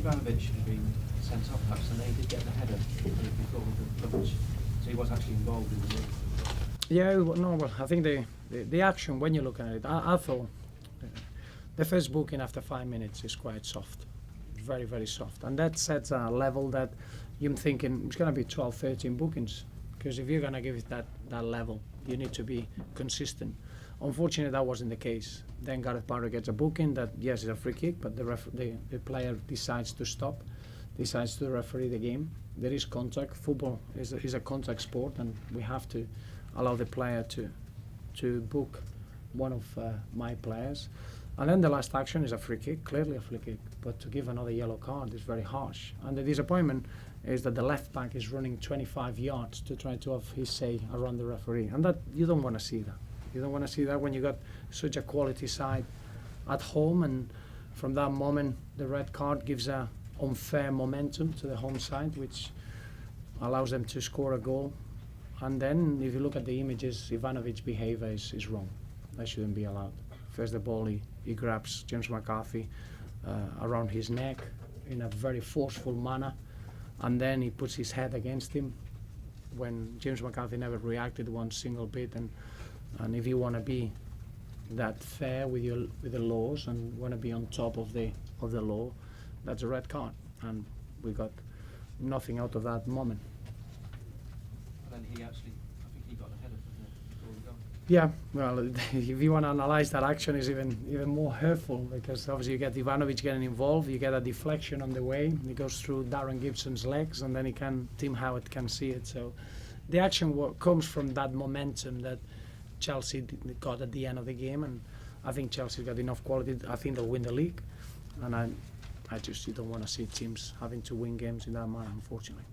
Ivanovic should have been sent off perhaps, and they did get the header before the punch, so he was actually involved in the move. Yeah, well, I think the action, when you look at it, I thought the first booking after 5 minutes is quite soft, very, very soft. And that sets a level that you're thinking it's going to be 12, 13 bookings. Because if you're going to give it that level, you need to be consistent. Unfortunately, that wasn't the case. Then Gareth Barry gets a booking that, yes, it's a free kick, but the player decides to stop, decides to referee the game. There is contact. Football is a contact sport, and we have to allow the player to book one of my players. And then the last action is a free kick, clearly a free kick, but to give another yellow card is very harsh. And the disappointment is that the left back is running 25 yards to try to have his say around the referee. And that you don't want to see that. You don't want to see that when you got such a quality side at home, and from that moment the red card gives a unfair momentum to the home side, which allows them to score a goal. And then if you look at the images, Ivanovic's behaviour is wrong. That shouldn't be allowed. First the ball, he grabs James McCarthy around his neck in a very forceful manner, and then he puts his head against him when James McCarthy never reacted one single bit. And if you want to be that fair with the laws and want to be on top of the law, that's a red card, and we got nothing out of that moment. And then I think he got a header before we go. Yeah, well, if you want to analyse that action, is even more hurtful, because obviously you get Ivanovic getting involved, you get a deflection on the way, it goes through Darren Gibson's legs, and then Tim Howard can see it. So the action comes from that momentum that Chelsea got at the end of the game, and I think Chelsea got enough quality. I think they'll win the league, and I just don't want to see teams having to win games in that manner, unfortunately.